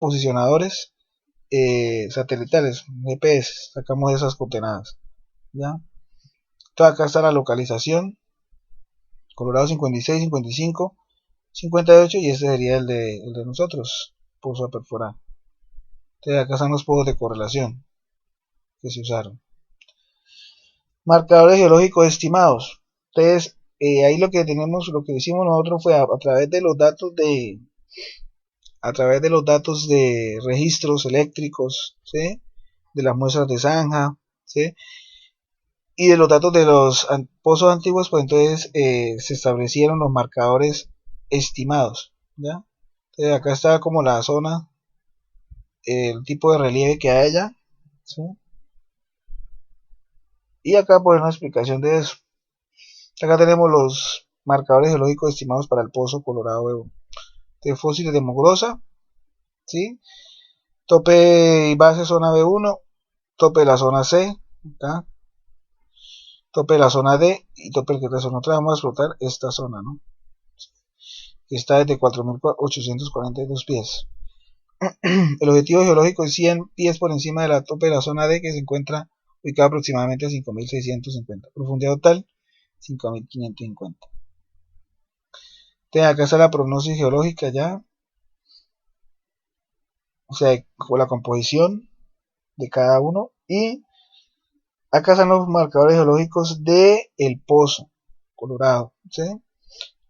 posicionadores satelitales, GPS, sacamos esas coordenadas, ¿ya? Entonces acá está la localización, Colorado 56, 55, 58, y este sería el de nosotros, pozo a perforar. Entonces acá están los pozos de correlación que se usaron. Marcadores geológicos estimados. Entonces, ahí lo que tenemos, lo que hicimos nosotros fue a través de los datos de registros eléctricos, ¿sí? De las muestras de zanja, ¿sí? Y de los datos de los pozos antiguos, pues entonces se establecieron los marcadores estimados, ¿ya? Entonces acá está como la zona, el tipo de relieve que hay allá, ¿sí? Y acá pues una explicación de eso. Acá tenemos los marcadores geológicos estimados para el pozo Colorado B1. De fósiles de mugrosa, ¿sí? Tope y base zona B1, tope de la zona C, acá, tope de la zona D y tope de la zona 3. Vamos a explotar esta zona, ¿no? Que está desde 4.842 pies. El objetivo geológico es 100 pies por encima de la tope de la zona D, que se encuentra ubicada aproximadamente a 5.650. Profundidad total 5.550. Entonces acá está la prognosis geológica ya, o sea, con la composición de cada uno, y acá están los marcadores geológicos de el pozo Colorado, ¿sí?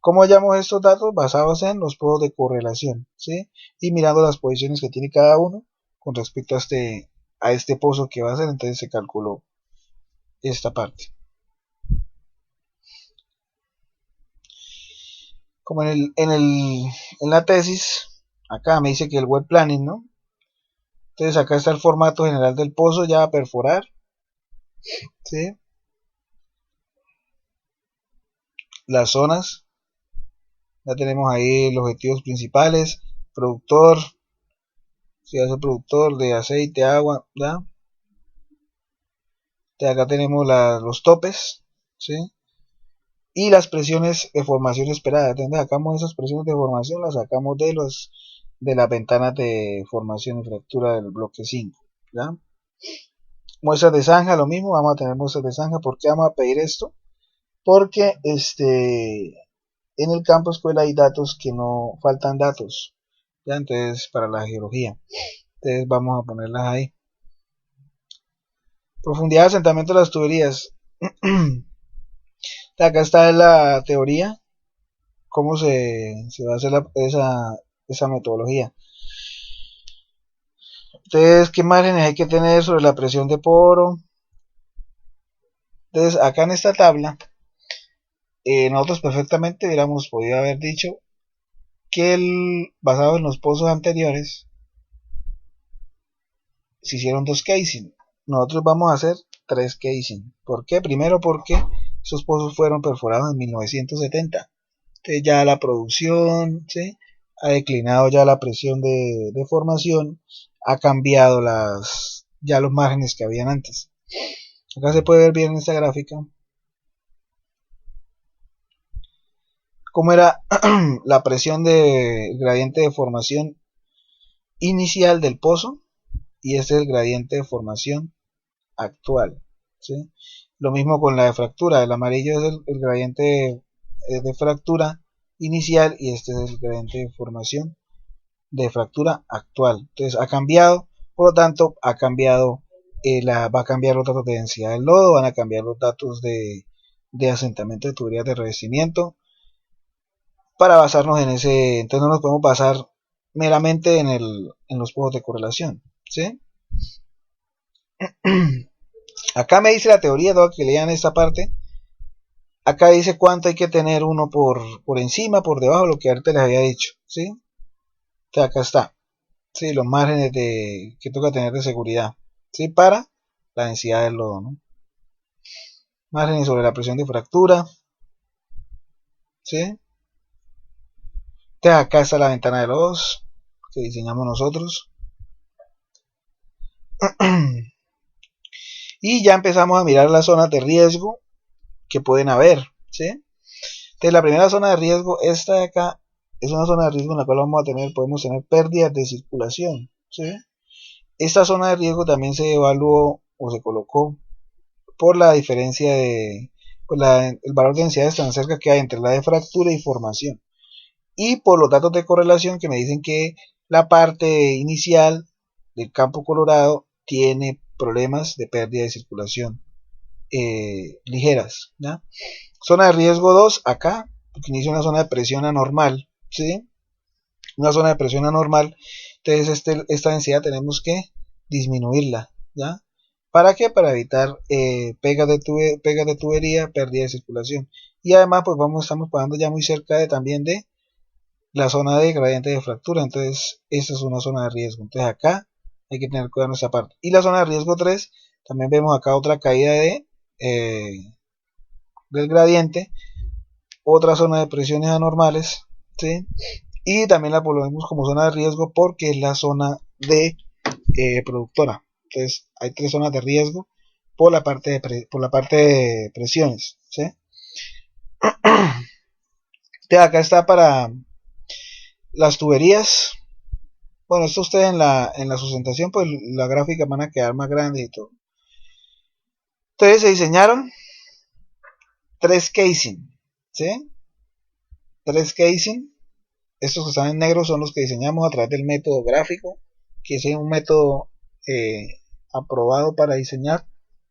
¿Cómo hallamos estos datos? Basados en los pozos de correlación, ¿sí? Y mirando las posiciones que tiene cada uno con respecto a este pozo que va a ser. Entonces se calculó esta parte. Como en la tesis, acá me dice que el wet planning, ¿no? Entonces acá está el formato general del pozo ya a perforar, ¿sí? Las zonas, ya tenemos ahí los objetivos principales, productor, si hace productor de aceite, agua, ¿ya? Entonces acá tenemos los topes, ¿sí? Y las presiones de formación esperadas. Entonces sacamos esas presiones de formación, las sacamos de las ventanas de formación y fractura del bloque 5, ¿ya? Muestras de zanja, lo mismo, vamos a tener muestras de zanja. ¿Por qué vamos a pedir esto? Porque en el campo escuela hay datos que no faltan datos, ¿ya? Entonces para la geología, entonces vamos a ponerlas ahí. Profundidad de asentamiento de las tuberías. Acá está la teoría, cómo se va a hacer esa metodología. Entonces, ¿qué márgenes hay que tener sobre la presión de poro? Entonces, acá en esta tabla, nosotros perfectamente hubiéramos podido haber dicho que basado en los pozos anteriores, se hicieron 2 casing. Nosotros vamos a hacer 3 casing. ¿Por qué? Primero porque esos pozos fueron perforados en 1970. Entonces ya la producción, ¿sí?, ha declinado ya la presión de formación, ha cambiado ya los márgenes que habían antes. Acá se puede ver bien en esta gráfica cómo era la presión del gradiente de formación inicial del pozo, y este es el gradiente de formación actual, ¿sí? Lo mismo con la de fractura, el amarillo es el gradiente de fractura inicial, y este es el gradiente de formación de fractura actual. Entonces ha cambiado, por lo tanto va a cambiar los datos de densidad del lodo, van a cambiar los datos de asentamiento de tuberías de revestimiento, para basarnos en ese. Entonces no nos podemos basar meramente en los pozos de correlación, ¿sí? Acá me dice la teoría, todo que lean esta parte. Acá dice cuánto hay que tener uno por encima, por debajo, lo que ahorita les había dicho, ¿sí? Entonces acá está, ¿sí?, los márgenes que toca tener de seguridad, ¿sí?, para la densidad del lodo, ¿no? Márgenes sobre la presión de fractura, ¿sí? Entonces acá está la ventana de lodos que diseñamos nosotros. Y ya empezamos a mirar las zonas de riesgo que pueden haber, ¿sí? Entonces la primera zona de riesgo, esta de acá, es una zona de riesgo en la cual podemos tener pérdidas de circulación, ¿sí? Esta zona de riesgo también se evaluó o se colocó por la diferencia de el valor de densidades tan cerca que hay entre la de fractura y formación, y por los datos de correlación que me dicen que la parte inicial del campo colorado tiene problemas de pérdida de circulación ligeras, ¿ya? Zona de riesgo 2 acá, porque inicia una zona de presión anormal, ¿sí? Una zona de presión anormal, entonces esta densidad tenemos que disminuirla, ¿ya? ¿Para qué? Para evitar pegas de tubería, pérdida de circulación. Y además, pues estamos pasando ya muy cerca también de la zona de gradiente de fractura, entonces esta es una zona de riesgo. Entonces acá hay que tener cuidado en esta parte. Y la zona de riesgo 3, también vemos acá otra caída del gradiente, otra zona de presiones anormales, ¿sí? Y también la ponemos como zona de riesgo porque es la zona de productora. Entonces hay 3 zonas de riesgo por la parte de presiones, ¿sí? Entonces acá está para las tuberías. Bueno, esto ustedes en la sustentación, pues la gráfica van a quedar más grandes y todo. Entonces se diseñaron 3 casing, ¿sí? 3 casing. Estos que están en negro son los que diseñamos a través del método gráfico, que es un método aprobado para diseñar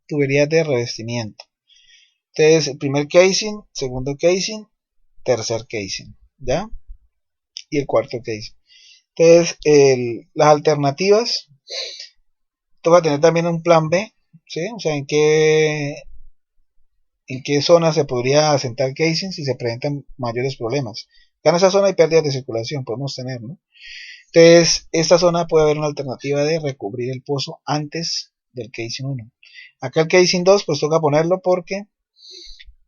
tuberías de revestimiento. Entonces, el primer casing, segundo casing, tercer casing, ¿ya? Y el cuarto casing. Entonces, las alternativas, toca tener también un plan B, ¿sí? O sea, en qué zona se podría asentar casing si se presentan mayores problemas. En esa zona hay pérdidas de circulación, podemos tener, ¿no? Entonces, esta zona puede haber una alternativa de recubrir el pozo antes del casing 1. Acá el casing 2, pues toca ponerlo porque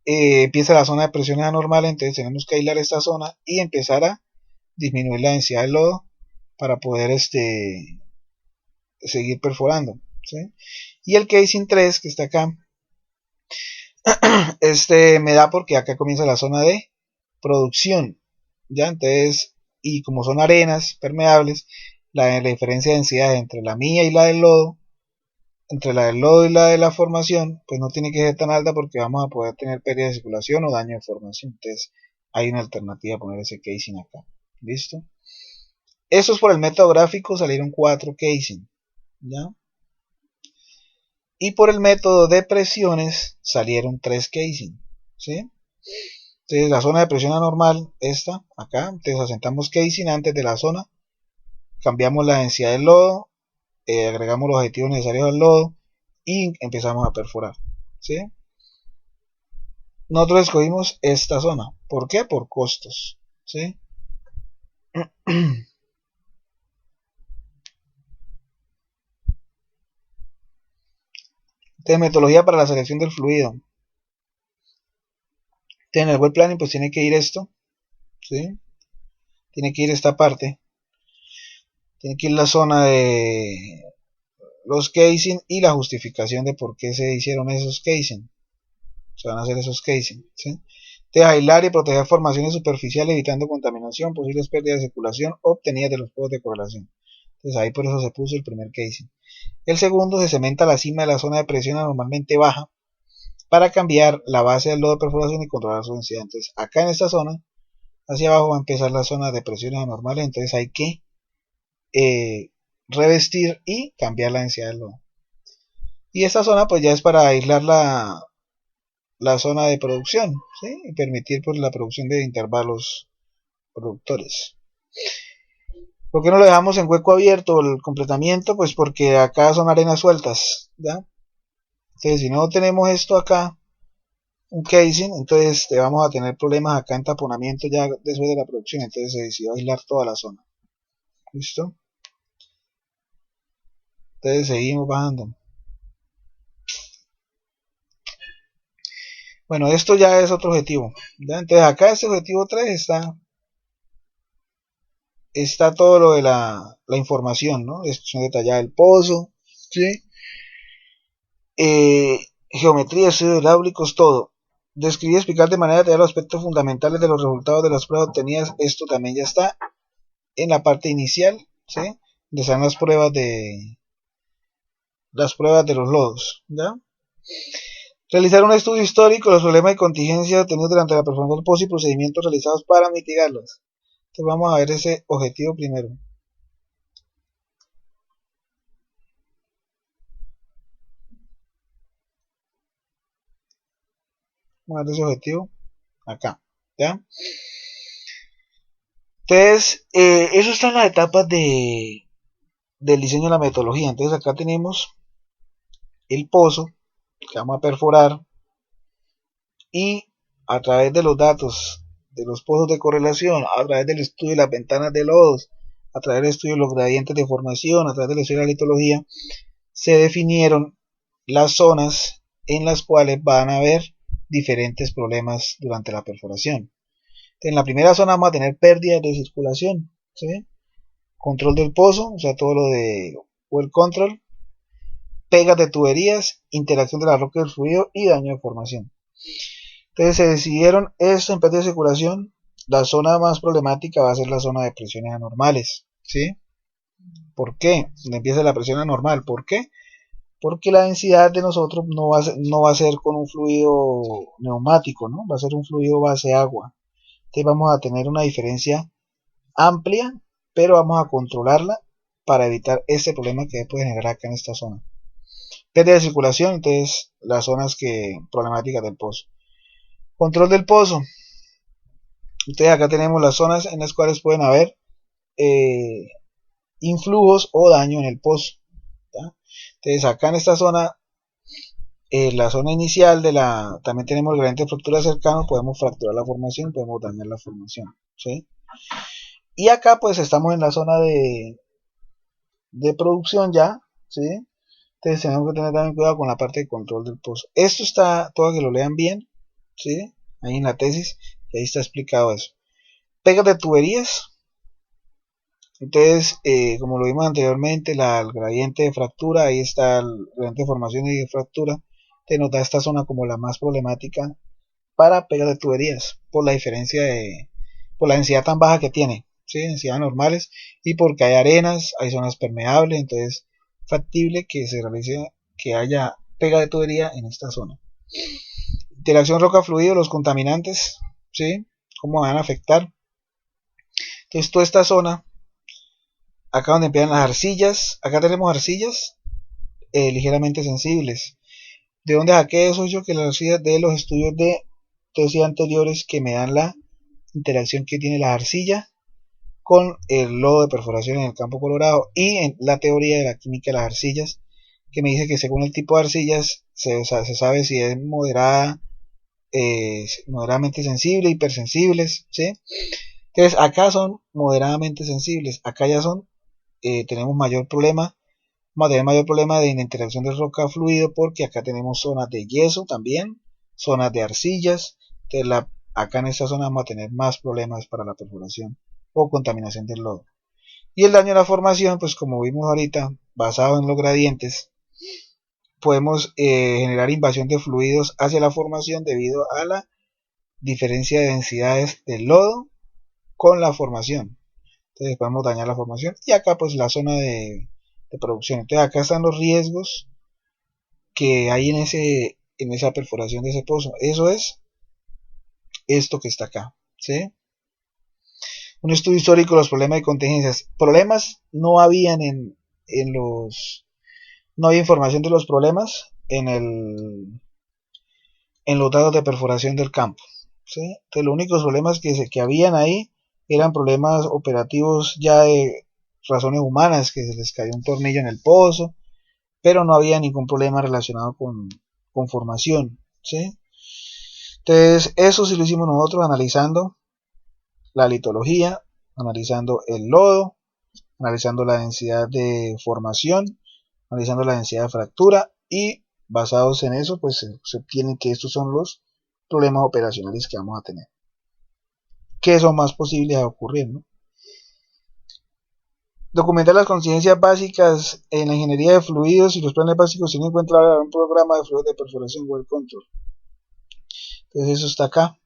empieza la zona de presión anormal, entonces tenemos que aislar esta zona y empezar a disminuir la densidad del lodo para poder seguir perforando, ¿sí? Y el casing 3 que está acá, me da porque acá comienza la zona de producción, ¿ya? Entonces, y como son arenas permeables, la diferencia de densidad entre la mía y la del lodo, entre la del lodo y la de la formación, pues no tiene que ser tan alta porque vamos a poder tener pérdida de circulación o daño de formación. Entonces, hay una alternativa a poner ese casing acá. ¿Listo? Estos por el método gráfico salieron 4 casing, ¿ya? Y por el método de presiones salieron 3 casing, ¿sí? Entonces la zona de presión anormal, esta, acá, entonces asentamos casing antes de la zona, cambiamos la densidad del lodo, agregamos los adhetivos necesarios al lodo y empezamos a perforar, ¿sí? Nosotros escogimos esta zona, ¿por qué? Por costos, ¿sí? Entonces, metodología para la selección del fluido. En el web planning pues tiene que ir esto, ¿sí? Tiene que ir esta parte, tiene que ir la zona de los casing y la justificación de por qué se hicieron esos casing, se van a hacer esos casing, ¿sí? De aislar y proteger formaciones superficiales evitando contaminación, posibles pérdidas de circulación obtenidas de los pozos de correlación. Entonces ahí por eso se puso el primer casing. El segundo, se cementa la cima de la zona de presión anormalmente baja para cambiar la base del lodo de perforación y controlar su densidad. Entonces acá en esta zona, hacia abajo va a empezar la zona de presiones anormales, entonces hay que revestir y cambiar la densidad del lodo. Y esta zona pues ya es para aislar la zona de producción, ¿sí? Y permitir pues la producción de intervalos productores. ¿Por qué no lo dejamos en hueco abierto el completamiento? Pues porque acá son arenas sueltas, ¿ya? Entonces si no tenemos esto acá, un casing, entonces vamos a tener problemas acá en taponamiento ya después de la producción, entonces se decidió aislar toda la zona. ¿Listo? Entonces seguimos bajando. Bueno, esto ya es otro objetivo, ¿ya? Entonces acá este objetivo 3 está todo lo de la información, ¿no? Descripción detallada del pozo, ¿sí? Geometría, estudios hidráulicos, todo. Describir y explicar de manera detallada los aspectos fundamentales de los resultados de las pruebas obtenidas. Esto también ya está en la parte inicial, ¿sí? Donde están las pruebas de los lodos, ¿ya? Realizar un estudio histórico de los problemas y contingencias obtenidos durante la performance del pozo y procedimientos realizados para mitigarlos. Entonces vamos a ver ese objetivo primero. Vamos a ver ese objetivo acá, ¿ya? Entonces, eso está en las etapas del diseño de la metodología. Entonces acá tenemos el pozo que vamos a perforar y a través de los datos de los pozos de correlación, a través del estudio de las ventanas de lodos, a través del estudio de los gradientes de formación, a través del estudio de la litología, se definieron las zonas en las cuales van a haber diferentes problemas durante la perforación. En la primera zona vamos a tener pérdidas de circulación, ¿sí? Control del pozo, o sea, todo lo de well control, pegas de tuberías, interacción de la roca y el fluido y daño de formación. Entonces se decidieron esto en pérdida de circulación. La zona más problemática va a ser la zona de presiones anormales, ¿sí? ¿Por qué? Donde empieza la presión anormal. ¿Por qué? Porque la densidad de nosotros no va a ser con un fluido neumático, ¿no? Va a ser un fluido base agua. Entonces vamos a tener una diferencia amplia, pero vamos a controlarla para evitar este problema que puede generar acá en esta zona. Pérdida de circulación, entonces las zonas problemáticas del pozo. Control del pozo. Entonces acá tenemos las zonas en las cuales pueden haber influjos o daño en el pozo, ¿ya? Entonces acá en esta zona, la zona inicial también tenemos el gradiente de fractura cercano, podemos fracturar la formación, podemos dañar la formación, ¿sí? Y acá pues estamos en la zona de producción ya, ¿sí? Entonces tenemos que tener también cuidado con la parte de control del pozo. Esto está, todo que lo lean bien, ¿sí? Ahí en la tesis, y ahí está explicado eso. Pegas de tuberías. Entonces, como lo vimos anteriormente, el gradiente de fractura, ahí está el gradiente de formación y de fractura, te nos da esta zona como la más problemática para pegas de tuberías, por la diferencia por la densidad tan baja que tiene, ¿sí? Densidades normales, y porque hay arenas, hay zonas permeables, entonces factible que se realice, que haya pega de tubería en esta zona. Interacción roca-fluido, los contaminantes, ¿sí? ¿Cómo van a afectar? Entonces toda esta zona, acá donde empiezan las arcillas, acá tenemos arcillas ligeramente sensibles. ¿De dónde saqué eso? Yo que las arcillas de los estudios de tesis anteriores que me dan la interacción que tiene la arcilla con el lodo de perforación en el campo colorado y en la teoría de la química de las arcillas, que me dice que según el tipo de arcillas se sabe si es moderadamente sensible, hipersensibles, ¿sí? Entonces acá son moderadamente sensibles, acá ya son, tenemos mayor problema, vamos a tener mayor problema de interacción de roca fluido porque acá tenemos zonas de yeso también, zonas de arcillas, entonces acá en esta zona vamos a tener más problemas para la perforación o contaminación del lodo. Y el daño a la formación, pues como vimos ahorita, basado en los gradientes, podemos generar invasión de fluidos hacia la formación debido a la diferencia de densidades del lodo con la formación. Entonces podemos dañar la formación. Y acá pues la zona de producción. Entonces acá están los riesgos que hay en esa perforación de ese pozo. Eso es esto que está acá, ¿sí? Un estudio histórico de los problemas y contingencias. Problemas no habían no había información de los problemas en los datos de perforación del campo, ¿sí? Entonces los únicos problemas que habían ahí eran problemas operativos ya de razones humanas, que se les cayó un tornillo en el pozo, pero no había ningún problema relacionado con formación, ¿sí? Entonces eso sí lo hicimos nosotros analizando la litología, analizando el lodo, analizando la densidad de formación, analizando la densidad de fractura y basados en eso pues se obtiene que estos son los problemas operacionales que vamos a tener, que son más posibles de ocurrir, ¿no? Documentar las conciencias básicas en la ingeniería de fluidos y los planes básicos sin encontrar un programa de fluidos de perforación well control. Entonces eso está acá.